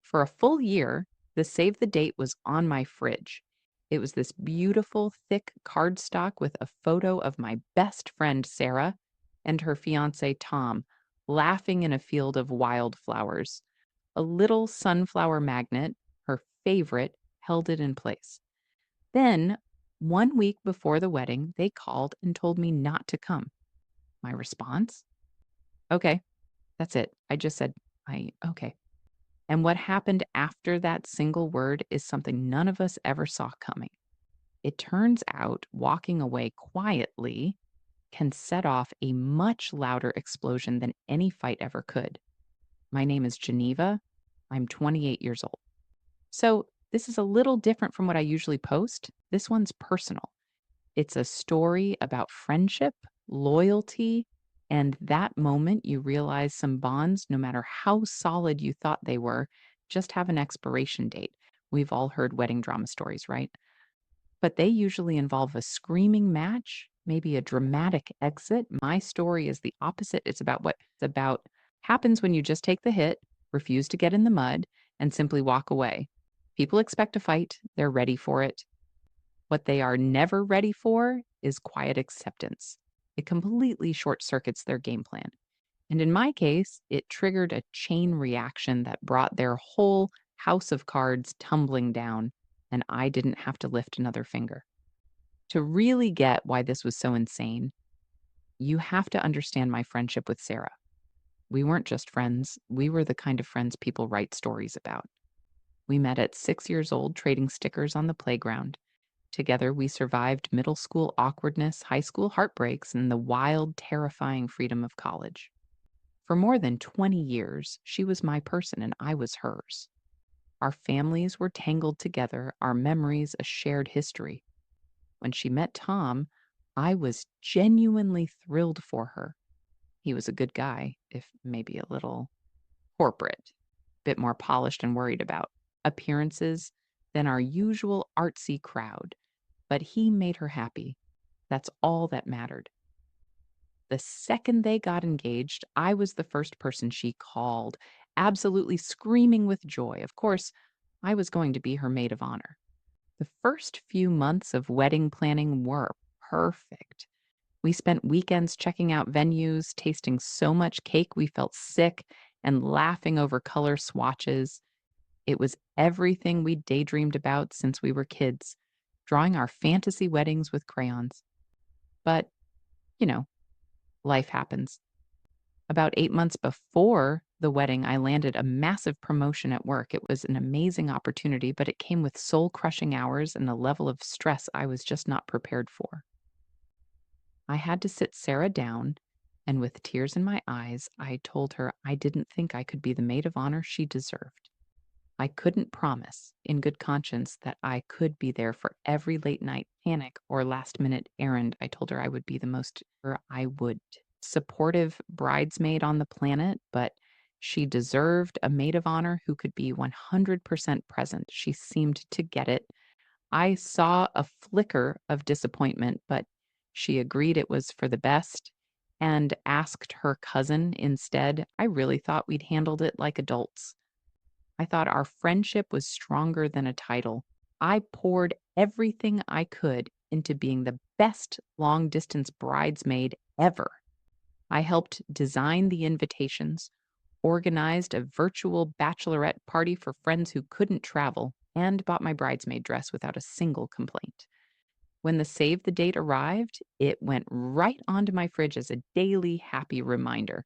For a full year, the save the date was on my fridge. It was this beautiful, thick cardstock with a photo of my best friend, Sarah, and her fiance, Tom, laughing in a field of wildflowers. A little sunflower magnet, her favorite, held it in place. Then, 1 week before the wedding, they called and told me not to come. My response? Okay, that's it. I just said, okay. And what happened after that single word is something none of us ever saw coming. It turns out walking away quietly can set off a much louder explosion than any fight ever could. My name is Geneva. I'm 28 years old. So, this is a little different from what I usually post. This one's personal. It's a story about friendship, loyalty, and that moment you realize some bonds, no matter how solid you thought they were, just have an expiration date. We've all heard wedding drama stories, right? But they usually involve a screaming match, maybe a dramatic exit. My story is the opposite. It's about what it's about happens when you just take the hit, refuse to get in the mud, and simply walk away. People expect a fight, they're ready for it. What they are never ready for is quiet acceptance. It completely short circuits their game plan. And in my case, it triggered a chain reaction that brought their whole house of cards tumbling down, and I didn't have to lift another finger. To really get why this was so insane, you have to understand my friendship with Sarah. We weren't just friends, we were the kind of friends people write stories about. We met at 6 years old trading stickers on the playground. Together, we survived middle school awkwardness, high school heartbreaks, and the wild, terrifying freedom of college. For more than 20 years, she was my person and I was hers. Our families were tangled together, our memories a shared history. When she met Tom, I was genuinely thrilled for her. He was a good guy, if maybe a little corporate, bit more polished and worried about appearances than our usual artsy crowd. But he made her happy. That's all that mattered. The second they got engaged, I was the first person she called, absolutely screaming with joy. Of course, I was going to be her maid of honor. The first few months of wedding planning were perfect. We spent weekends checking out venues, tasting so much cake we felt sick, and laughing over color swatches. It was everything we daydreamed about since we were kids, drawing our fantasy weddings with crayons. But, you know, life happens. About 8 months before the wedding, I landed a massive promotion at work. It was an amazing opportunity, but it came with soul crushing hours and a level of stress I was just not prepared for. I had to sit Sarah down, and with tears in my eyes, I told her I didn't think I could be the maid of honor she deserved. I couldn't promise, in good conscience, that I could be there for every late night panic or last minute errand. I told her I would be the most, or I would. Supportive bridesmaid on the planet, but she deserved a maid of honor who could be 100% present. She seemed to get it. I saw a flicker of disappointment, but she agreed it was for the best and asked her cousin instead. I really thought we'd handled it like adults. I thought our friendship was stronger than a title. I poured everything I could into being the best long distance bridesmaid ever. I helped design the invitations, organized a virtual bachelorette party for friends who couldn't travel, and bought my bridesmaid dress without a single complaint. When the save the date arrived, it went right onto my fridge as a daily happy reminder.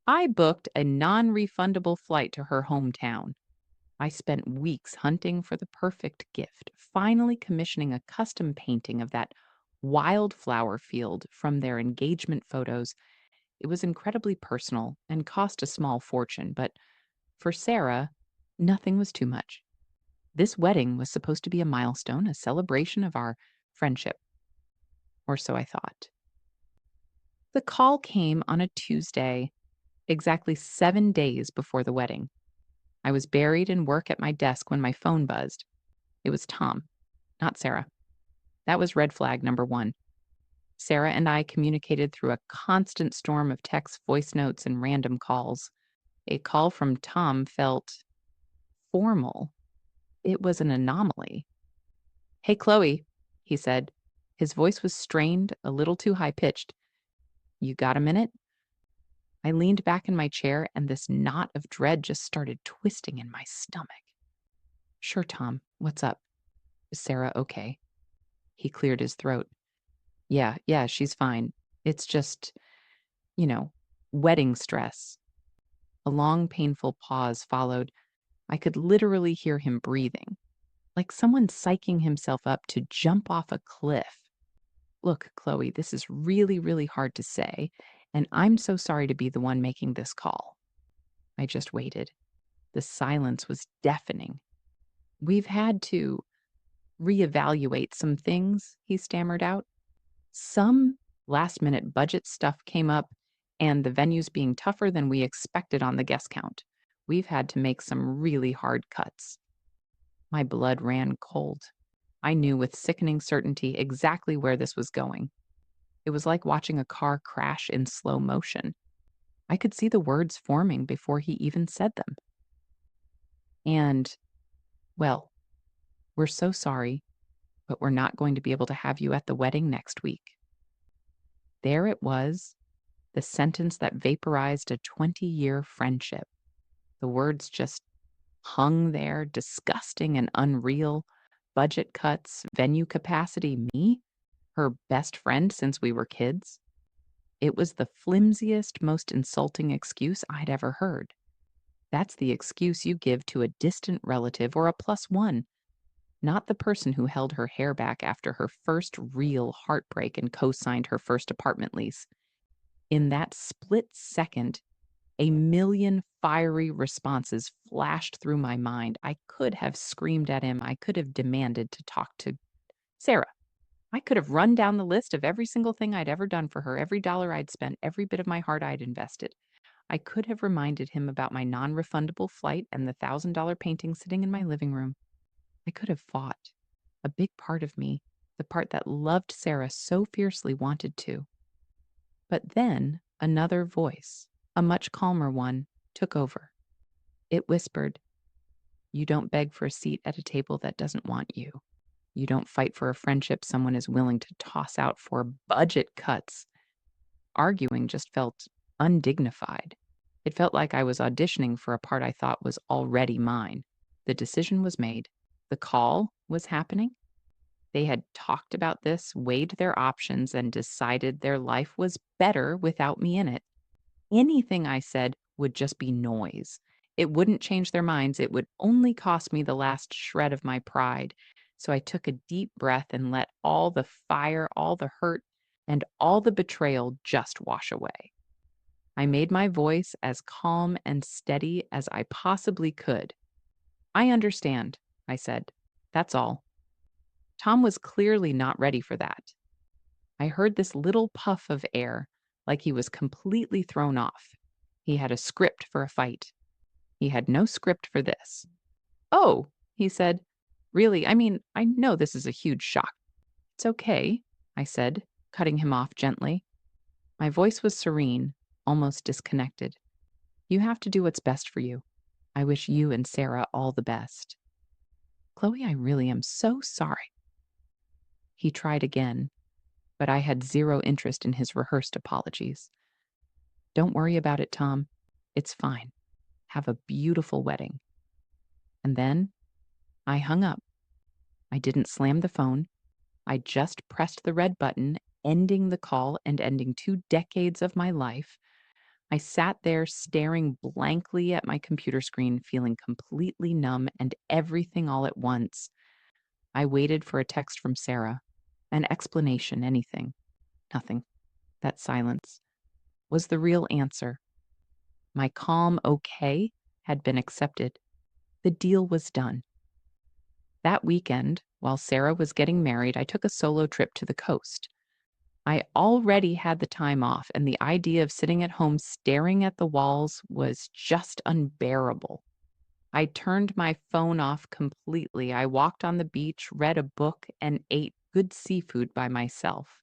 I booked a non refundable flight to her hometown. I spent weeks hunting for the perfect gift, finally commissioning a custom painting of that wildflower field from their engagement photos. It was incredibly personal and cost a small fortune, but for Sarah, nothing was too much. This wedding was supposed to be a milestone, a celebration of our friendship, or so I thought. The call came on a Tuesday, exactly 7 days before the wedding. I was buried in work at my desk when my phone buzzed. It was Tom, not Sarah. That was red flag number one. Sarah and I communicated through a constant storm of text, voice notes, and random calls. A call from Tom felt formal. It was an anomaly. "Hey, Chloe," he said. His voice was strained, a little too high pitched. "You got a minute?" I leaned back in my chair, and this knot of dread just started twisting in my stomach. "Sure, Tom. What's up? Is Sarah okay?" He cleared his throat. Yeah, she's fine. It's just, you know, wedding stress." A long, painful pause followed. I could literally hear him breathing, like someone psyching himself up to jump off a cliff. "Look, Chloe, this is really, really hard to say, and I'm so sorry to be the one making this call." I just waited. The silence was deafening. "We've had to reevaluate some things," he stammered out. "Some last minute budget stuff came up, and the venue's being tougher than we expected on the guest count. We've had to make some really hard cuts." My blood ran cold. I knew with sickening certainty exactly where this was going. It was like watching a car crash in slow motion. I could see the words forming before he even said them. And, well, we're so sorry, but we're not going to be able to have you at the wedding next week. There it was, the sentence that vaporized a 20-year friendship. The words just hung there, disgusting and unreal. Budget cuts, venue capacity, me? Her best friend since we were kids? It was the flimsiest, most insulting excuse I'd ever heard. That's the excuse you give to a distant relative or a plus one, not the person who held her hair back after her first real heartbreak and co signed her first apartment lease. In that split second, a million fiery responses flashed through my mind. I could have screamed at him. I could have demanded to talk to Sarah. I could have run down the list of every single thing I'd ever done for her, every dollar I'd spent, every bit of my heart I'd invested. I could have reminded him about my non refundable flight and the $1,000 painting sitting in my living room. I could have fought. A big part of me, the part that loved Sarah so fiercely, wanted to. But then another voice, a much calmer one, took over. It whispered, "You don't beg for a seat at a table that doesn't want you. You don't fight for a friendship someone is willing to toss out for budget cuts." Arguing just felt undignified. It felt like I was auditioning for a part I thought was already mine. The decision was made. The call was happening. They had talked about this, weighed their options, and decided their life was better without me in it. Anything I said would just be noise. It wouldn't change their minds. It would only cost me the last shred of my pride. So I took a deep breath and let all the fire, all the hurt, and all the betrayal just wash away. I made my voice as calm and steady as I possibly could. "I understand," I said. "That's all." Tom was clearly not ready for that. I heard this little puff of air, like he was completely thrown off. He had a script for a fight. He had no script for this. "Oh," he said. "Really, I mean, I know this is a huge shock." "It's okay," I said, cutting him off gently. My voice was serene, almost disconnected. "You have to do what's best for you. I wish you and Sarah all the best." "Chloe, I really am so sorry." He tried again, but I had zero interest in his rehearsed apologies. "Don't worry about it, Tom. It's fine. Have a beautiful wedding." And then I hung up. I didn't slam the phone. I just pressed the red button, ending the call and ending 2 decades of my life. I sat there staring blankly at my computer screen, feeling completely numb and everything all at once. I waited for a text from Sarah, an explanation, anything. Nothing. That silence was the real answer. My calm okay had been accepted. The deal was done. That weekend, while Sarah was getting married, I took a solo trip to the coast. I already had the time off, and the idea of sitting at home staring at the walls was just unbearable. I turned my phone off completely. I walked on the beach, read a book, and ate good seafood by myself.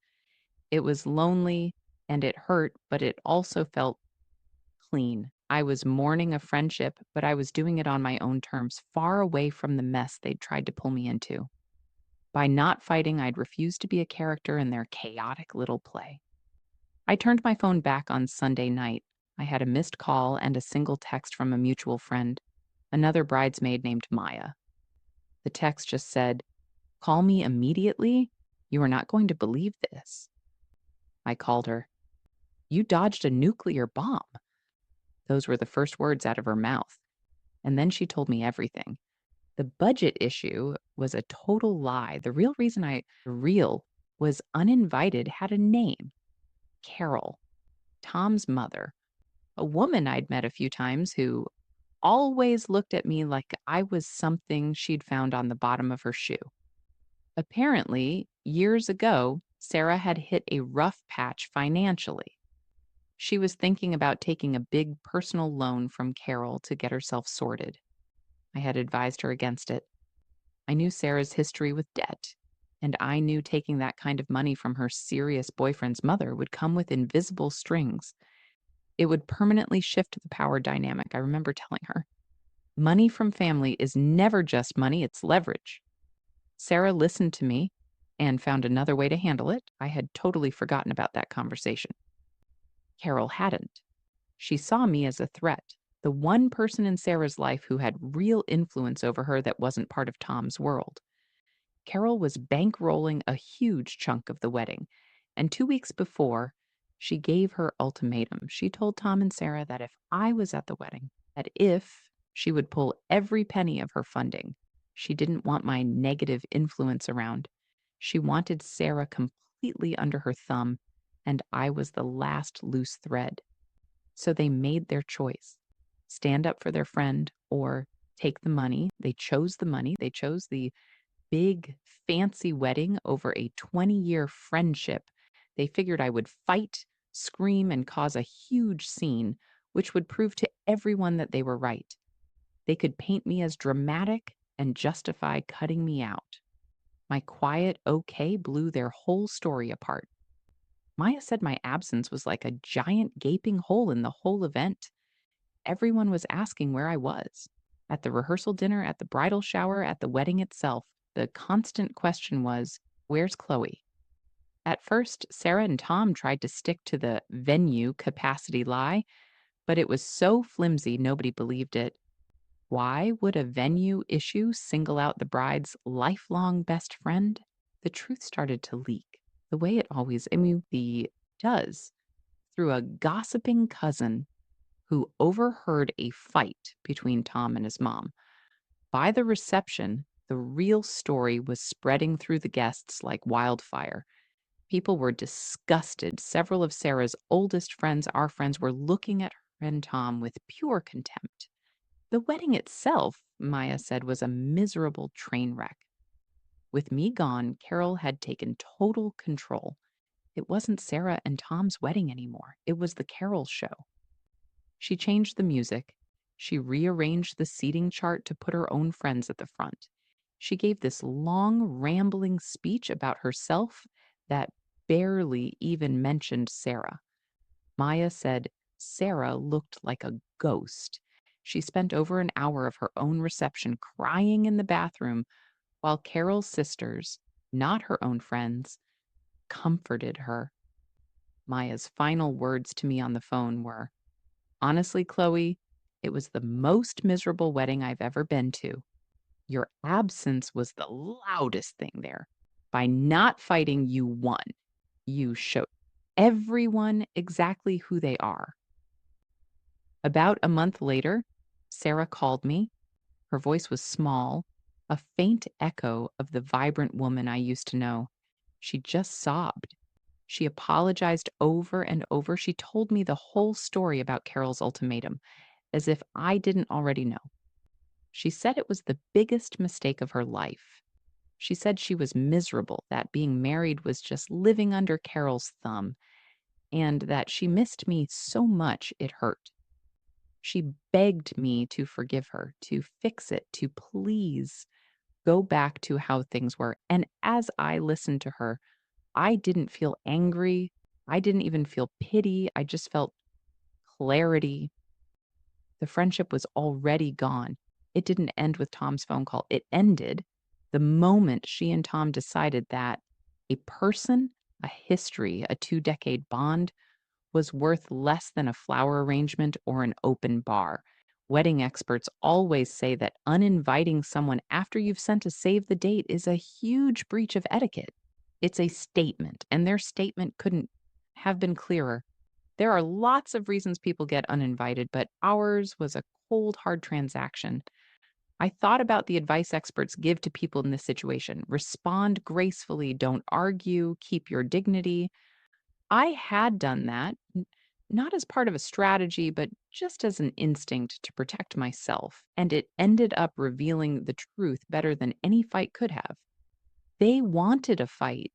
It was lonely and it hurt, but it also felt clean. I was mourning a friendship, but I was doing it on my own terms, far away from the mess they'd tried to pull me into. By not fighting, I'd refused to be a character in their chaotic little play. I turned my phone back on Sunday night. I had a missed call and a single text from a mutual friend, another bridesmaid named Maya. The text just said, "Call me immediately. You are not going to believe this." I called her. "You dodged a nuclear bomb." Those were the first words out of her mouth. And then she told me everything. The budget issue was a total lie. The real was Uninvited had a name, Carol, Tom's mother, a woman I'd met a few times who always looked at me like I was something she'd found on the bottom of her shoe. Apparently, years ago, Sarah had hit a rough patch financially. She was thinking about taking a big personal loan from Carol to get herself sorted. I had advised her against it. I knew Sarah's history with debt, and I knew taking that kind of money from her serious boyfriend's mother would come with invisible strings. It would permanently shift the power dynamic, I remember telling her. Money from family is never just money, it's leverage. Sarah listened to me and found another way to handle it. I had totally forgotten about that conversation. Carol hadn't. She saw me as a threat, the one person in Sarah's life who had real influence over her that wasn't part of Tom's world. Carol was bankrolling a huge chunk of the wedding, and 2 weeks before, she gave her ultimatum. She told Tom and Sarah that if I was at the wedding, that if she would pull every penny of her funding, she didn't want my negative influence around. She wanted Sarah completely under her thumb, and I was the last loose thread. So they made their choice: stand up for their friend or take the money. They chose the money. They chose the big, fancy wedding over a 20-year friendship. They figured I would fight, scream, and cause a huge scene, which would prove to everyone that they were right. They could paint me as dramatic and justify cutting me out. My quiet okay blew their whole story apart. Maya said my absence was like a giant gaping hole in the whole event. Everyone was asking where I was. At the rehearsal dinner, at the bridal shower, at the wedding itself, the constant question was, "Where's Chloe?" At first, Sarah and Tom tried to stick to the venue capacity lie, but it was so flimsy nobody believed it. Why would a venue issue single out the bride's lifelong best friend? The truth started to leak, the way it always, does, through a gossiping cousin who overheard a fight between Tom and his mom. By the reception, the real story was spreading through the guests like wildfire. People were disgusted. Several of Sarah's oldest friends, our friends, were looking at her and Tom with pure contempt. The wedding itself, Maya said, was a miserable train wreck. With me gone, Carol had taken total control. It wasn't Sarah and Tom's wedding anymore. It was the Carol show. She changed the music. She rearranged the seating chart to put her own friends at the front. She gave this long, rambling speech about herself that barely even mentioned Sarah. Maya said Sarah looked like a ghost. She spent over an hour of her own reception crying in the bathroom while Carol's sisters, not her own friends, comforted her. Maya's final words to me on the phone were, "Honestly, Chloe, it was the most miserable wedding I've ever been to. Your absence was the loudest thing there. By not fighting, you won. You showed everyone exactly who they are." About a month later, Sarah called me. Her voice was small, a faint echo of the vibrant woman I used to know. She just sobbed. She apologized over and over. She told me the whole story about Carol's ultimatum, as if I didn't already know. She said it was the biggest mistake of her life. She said she was miserable, that being married was just living under Carol's thumb, and that she missed me so much it hurt. She begged me to forgive her, to fix it, to please go back to how things were. And as I listened to her, I didn't feel angry. I didn't even feel pity. I just felt clarity. The friendship was already gone. It didn't end with Tom's phone call. It ended the moment she and Tom decided that a person, a history, a 2-decade bond was worth less than a flower arrangement or an open bar. Wedding experts always say that uninviting someone after you've sent a save the date is a huge breach of etiquette. It's a statement, and their statement couldn't have been clearer. There are lots of reasons people get uninvited, but ours was a cold, hard transaction. I thought about the advice experts give to people in this situation: respond gracefully, don't argue, keep your dignity. I had done that, not as part of a strategy, but just as an instinct to protect myself, and it ended up revealing the truth better than any fight could have. They wanted a fight,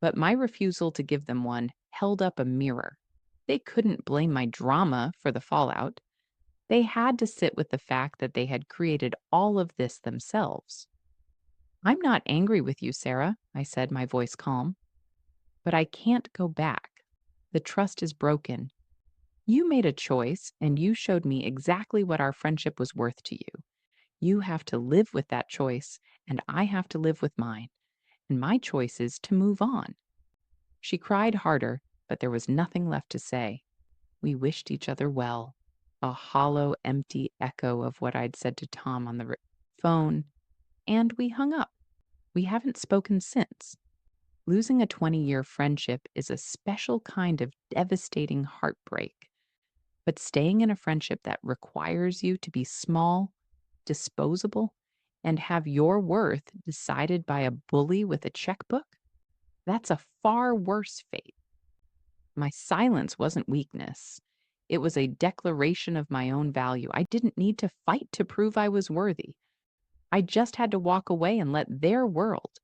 but my refusal to give them one held up a mirror. They couldn't blame my drama for the fallout. They had to sit with the fact that they had created all of this themselves. "I'm not angry with you, Sarah," I said, my voice calm, "but I can't go back. The trust is broken. You made a choice, and you showed me exactly what our friendship was worth to you. You have to live with that choice, and I have to live with mine. And my choice is to move on." She cried harder, but there was nothing left to say. We wished each other well, a hollow, empty echo of what I'd said to Tom on the phone, and we hung up. We haven't spoken since. Losing a 20-year friendship is a special kind of devastating heartbreak. But staying in a friendship that requires you to be small, disposable, and have your worth decided by a bully with a checkbook, that's a far worse fate. My silence wasn't weakness. It was a declaration of my own value. I didn't need to fight to prove I was worthy. I just had to walk away and let their world,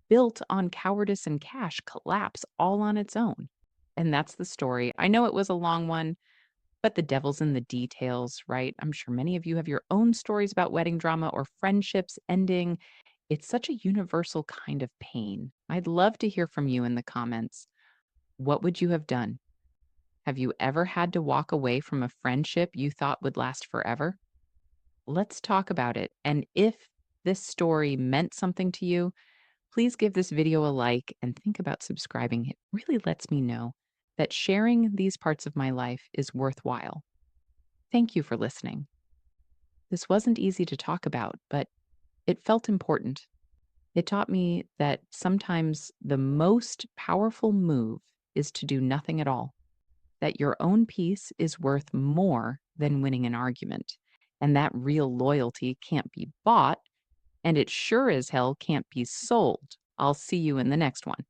built on cowardice and cash, collapse all on its own. And that's the story. I know it was a long one, but the devil's in the details, right? I'm sure many of you have your own stories about wedding drama or friendships ending. It's such a universal kind of pain. I'd love to hear from you in the comments. What would you have done? Have you ever had to walk away from a friendship you thought would last forever? Let's talk about it. And if this story meant something to you, please give this video a like and think about subscribing. It really lets me know that sharing these parts of my life is worthwhile. Thank you for listening. This wasn't easy to talk about, but it felt important. It taught me that sometimes the most powerful move is to do nothing at all, that your own peace is worth more than winning an argument, and that real loyalty can't be bought, and it sure as hell can't be sold. I'll see you in the next one.